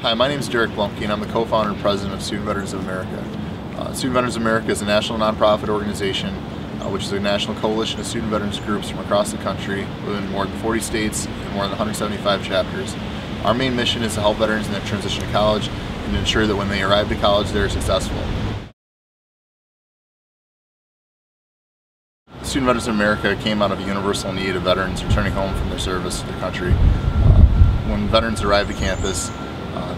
Hi, my name is Derek Blumke, and I'm the co-founder and president of Student Veterans of America. Student Veterans of America is a national nonprofit organization which is a national coalition of student veterans groups from across the country within more than 40 states and more than 175 chapters. Our main mission is to help veterans in their transition to college and to ensure that when they arrive to college they're successful. Student Veterans of America came out of a universal need of veterans returning home from their service to their country. When veterans arrive to campus,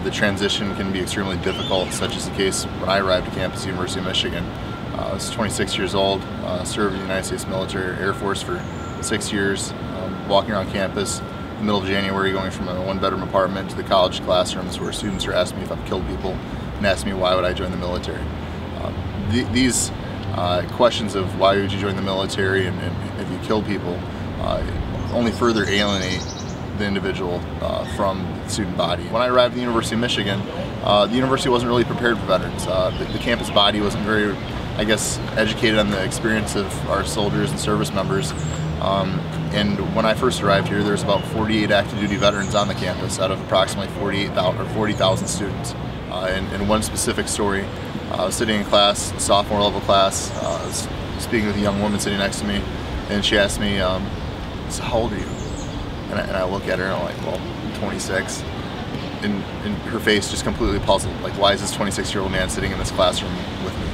the transition can be extremely difficult, such as the case when I arrived at campus, University of Michigan. I was 26 years old, served in the United States military, Air Force for 6 years, walking around campus in the middle of January, going from a one-bedroom apartment to the college classrooms where students are asking me if I've killed people and asking me why would I join the military. These questions of why would you join the military and if you kill people only further alienate the individual from the student body. When I arrived at the University of Michigan, the university wasn't really prepared for veterans. The campus body wasn't very, I guess, educated on the experience of our soldiers and service members. And when I first arrived here, there was about 48 active duty veterans on the campus out of approximately 40,000 students. And one specific story, I was sitting in class, sophomore level class, I was speaking with a young woman sitting next to me, and she asked me, so how old are you? And I look at her and I'm like, well, I'm 26. And her face just completely puzzled. Like, why is this 26-year-old man sitting in this classroom with me?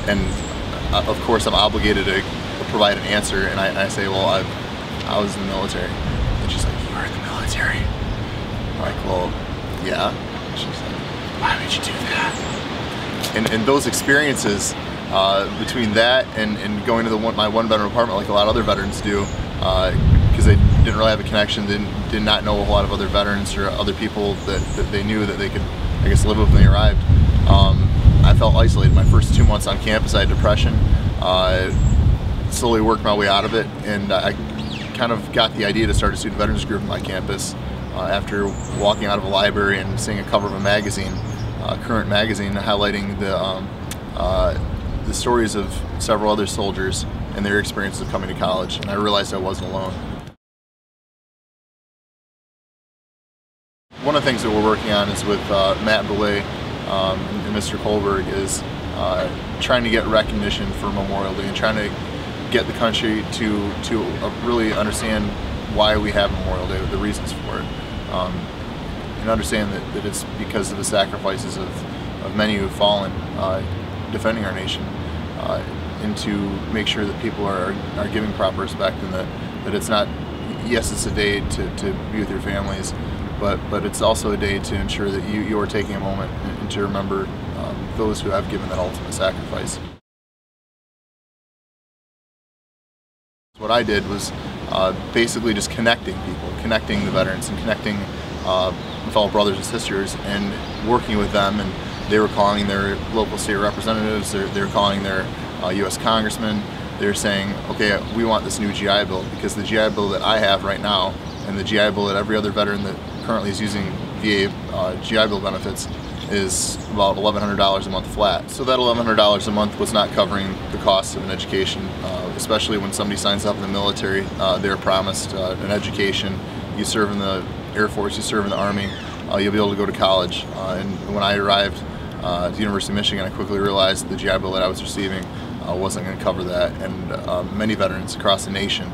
And of course I'm obligated to provide an answer, and I say, well, I was in the military. And she's like, you were in the military? I'm like, well, yeah. And she's like, why would you do that? And those experiences between that and going to my one-bedroom apartment like a lot of other veterans do, because they didn't really have a connection, did not know a lot of other veterans or other people that they knew that they could, I guess, live with when they arrived. I felt isolated. My first 2 months on campus, I had depression. Slowly worked my way out of it, and I kind of got the idea to start a student veterans group on my campus after walking out of a library and seeing a cover of a magazine, Current magazine, highlighting the stories of several other soldiers and their experiences of coming to college, and I realized I wasn't alone. One of the things that we're working on is with Matt Belay and Mr. Kohlberg is trying to get recognition for Memorial Day and trying to get the country to really understand why we have Memorial Day, the reasons for it, and understand that it's because of the sacrifices of many who have fallen defending our nation, and to make sure that people are giving proper respect, and that it's not, yes, it's a day to be with your families, but it's also a day to ensure that you are taking a moment and to remember those who have given that ultimate sacrifice. What I did was basically just connecting people, connecting the veterans and connecting fellow brothers and sisters, and working with them. And they were calling their local state representatives, they were calling their U.S. congressmen. They were saying, okay, we want this new GI Bill, because the GI Bill that I have right now and the GI Bill that every other veteran that currently is using VA GI Bill benefits is about $1,100 a month flat. So that $1,100 a month was not covering the cost of an education, especially when somebody signs up in the military. They're promised an education. You serve in the Air Force, you serve in the Army, you'll be able to go to college. And when I arrived at the University of Michigan, I quickly realized the GI Bill that I was receiving wasn't going to cover that, and many veterans across the nation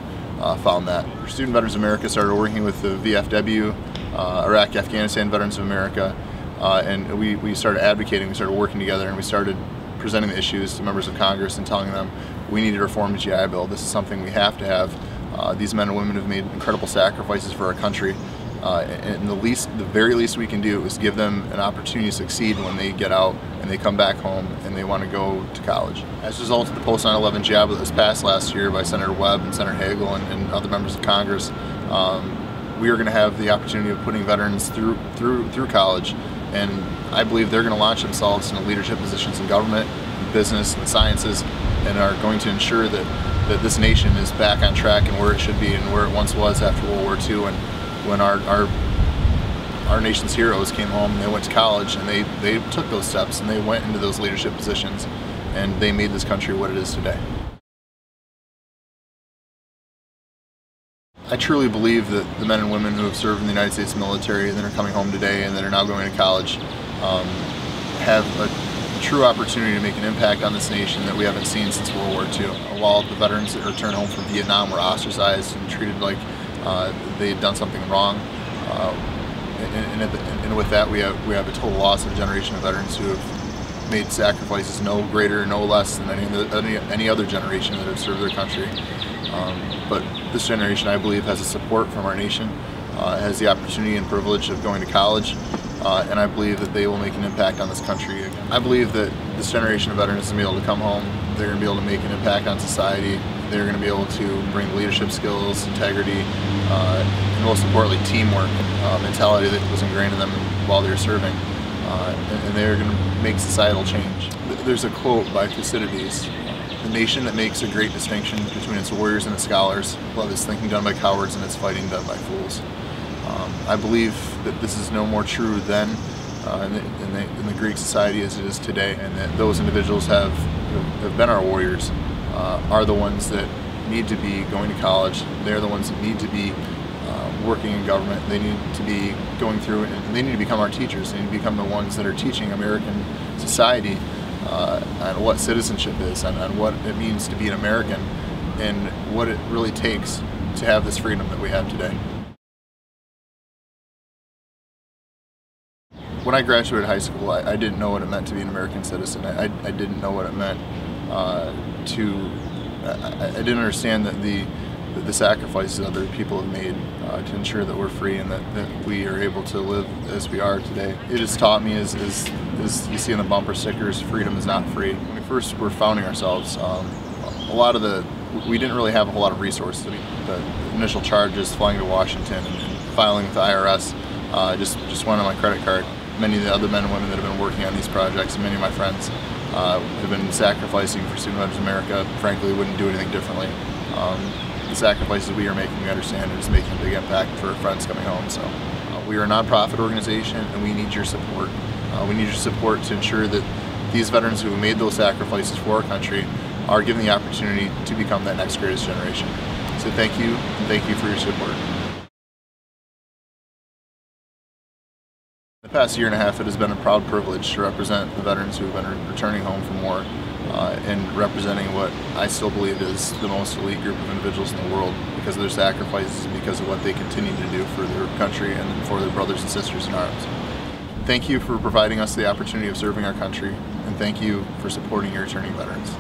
found that. Student Veterans of America started working with the VFW, Iraq, Afghanistan Veterans of America, and we started advocating, we started working together, and we started presenting the issues to members of Congress and telling them we need to reform the GI Bill. This is something we have to have. These men and women have made incredible sacrifices for our country, and the very least we can do is give them an opportunity to succeed when they get out and they come back home and they want to go to college. As a result of the post 9/11 GI Bill that was passed last year by Senator Webb and Senator Hagel and other members of Congress, we are going to have the opportunity of putting veterans through college, and I believe they're going to launch themselves into leadership positions in government, in business, and sciences, and are going to ensure that this nation is back on track and where it should be and where it once was after World War II, and when our nation's heroes came home and they went to college and they took those steps and they went into those leadership positions and they made this country what it is today. I truly believe that the men and women who have served in the United States military and that are coming home today and that are now going to college have a true opportunity to make an impact on this nation that we haven't seen since World War II. While the veterans that returned home from Vietnam were ostracized and treated like they had done something wrong, and with that we have a total loss of a generation of veterans who have made sacrifices no greater, no less than any other generation that have served their country. But this generation, I believe, has the support from our nation, has the opportunity and privilege of going to college, and I believe that they will make an impact on this country. I believe that this generation of veterans is going to be able to come home, they're going to be able to make an impact on society, they're going to be able to bring leadership skills, integrity, and most importantly teamwork mentality that was ingrained in them while they were serving, and they're going to make societal change. There's a quote by Thucydides: "The nation that makes a great distinction between its warriors and its scholars, love is thinking done by cowards and its fighting done by fools." I believe that this is no more true then in the Greek society as it is today, and that those individuals have been our warriors, are the ones that need to be going to college. They're the ones that need to be working in government. They need to be going through, and they need to become our teachers. They need to become the ones that are teaching American society on what citizenship is, and what it means to be an American, and what it really takes to have this freedom that we have today. When I graduated high school, I didn't know what it meant to be an American citizen. I didn't know what it meant I didn't understand that the sacrifices other people have made to ensure that we're free and that we are able to live as we are today. It has taught me, as you see on the bumper stickers, freedom is not free. When we first were founding ourselves, we didn't really have a whole lot of resources. The initial charges, flying to Washington and filing with the IRS, just went on my credit card. Many of the other men and women that have been working on these projects, and many of my friends have been sacrificing for Student Veterans America. Frankly, wouldn't do anything differently. The sacrifices we are making, we understand, are just making a big impact for our friends coming home. So we are a nonprofit organization, and we need your support. We need your support to ensure that these veterans who have made those sacrifices for our country are given the opportunity to become that next greatest generation. So thank you, and thank you for your support. The past year and a half, it has been a proud privilege to represent the veterans who have been returning home from war, and representing what I still believe is the most elite group of individuals in the world because of their sacrifices and because of what they continue to do for their country and for their brothers and sisters in arms. Thank you for providing us the opportunity of serving our country, and thank you for supporting your returning veterans.